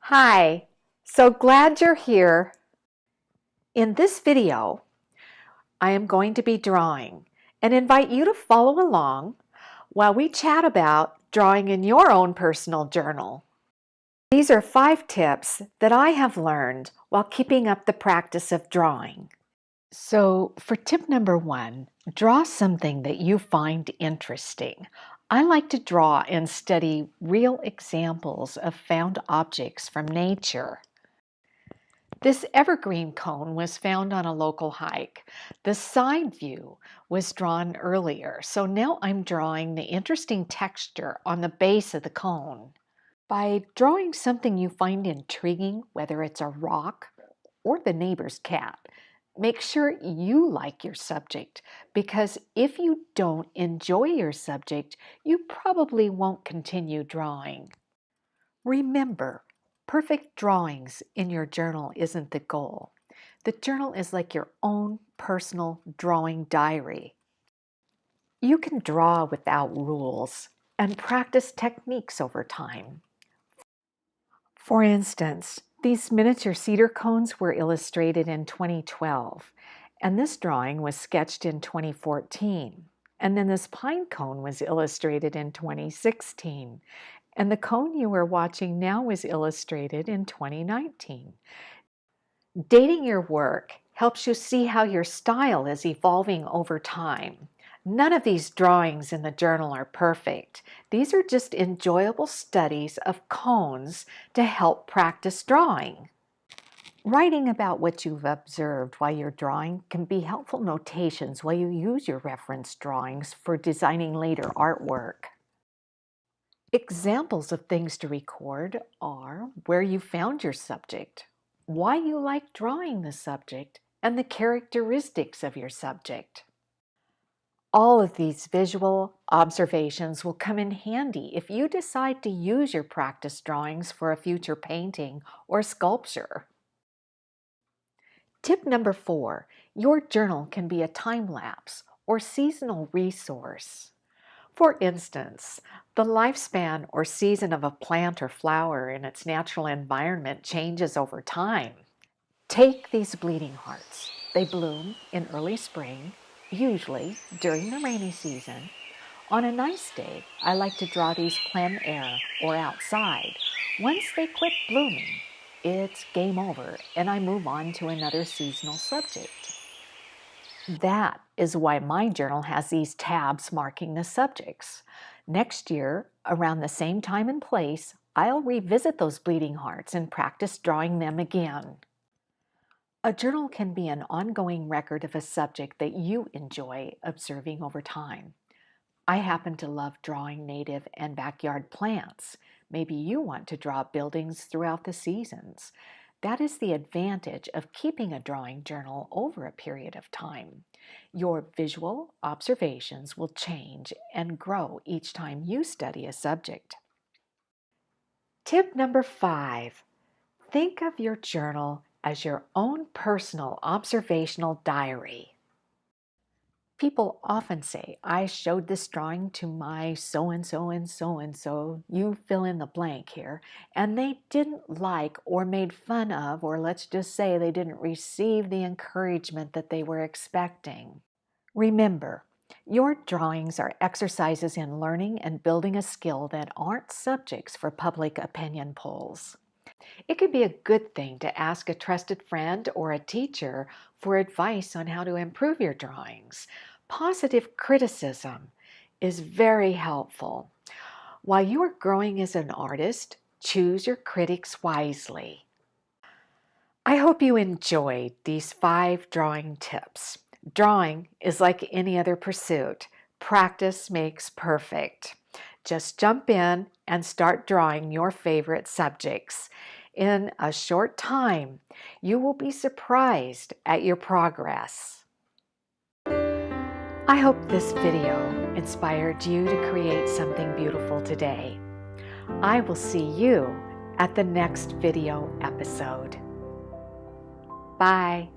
Hi, so glad you're here. In this video, I am going to be drawing and invite you to follow along while we chat about drawing in your own personal journal. These are 5 tips that I have learned while keeping up the practice of drawing. So for tip number 1, draw something that you find interesting. I like to draw and study real examples of found objects from nature. This evergreen cone was found on a local hike. The side view was drawn earlier, so now I'm drawing the interesting texture on the base of the cone. By drawing something you find intriguing, whether it's a rock or the neighbor's cat, make sure you like your subject, because if you don't enjoy your subject, you probably won't continue drawing. Remember, perfect drawings in your journal isn't the goal. The journal is like your own personal drawing diary. You can draw without rules and practice techniques over time. For instance, these miniature cedar cones were illustrated in 2012, and this drawing was sketched in 2014. And then this pine cone was illustrated in 2016. And the cone you are watching now was illustrated in 2019. Dating your work helps you see how your style is evolving over time. None of these drawings in the journal are perfect. These are just enjoyable studies of cones to help practice drawing. Writing about what you've observed while you're drawing can be helpful notations while you use your reference drawings for designing later artwork. Examples of things to record are where you found your subject, why you like drawing the subject, and the characteristics of your subject. All of these visual observations will come in handy if you decide to use your practice drawings for a future painting or sculpture. Tip number 4, your journal can be a time-lapse or seasonal resource. For instance, the lifespan or season of a plant or flower in its natural environment changes over time. Take these bleeding hearts. They bloom in early spring, usually during the rainy season. On a nice day, I like to draw these plein air or outside. Once they quit blooming, it's game over and I move on to another seasonal subject. That is why my journal has these tabs marking the subjects. Next year, around the same time and place, I'll revisit those bleeding hearts and practice drawing them again. A journal can be an ongoing record of a subject that you enjoy observing over time. I happen to love drawing native and backyard plants. Maybe you want to draw buildings throughout the seasons. That is the advantage of keeping a drawing journal over a period of time. Your visual observations will change and grow each time you study a subject. Tip number 5, think of your journal as your own personal observational diary. People often say, I showed this drawing to my so-and-so and so-and-so, you fill in the blank here, and they didn't like or made fun of, or let's just say they didn't receive the encouragement that they were expecting. Remember, your drawings are exercises in learning and building a skill that aren't subjects for public opinion polls. It could be a good thing to ask a trusted friend or a teacher for advice on how to improve your drawings. Positive criticism is very helpful. While you are growing as an artist, choose your critics wisely. I hope you enjoyed these 5 drawing tips. Drawing is like any other pursuit. Practice makes perfect. Just jump in and start drawing your favorite subjects. In a short time, you will be surprised at your progress. I hope this video inspired you to create something beautiful today. I will see you at the next video episode. Bye.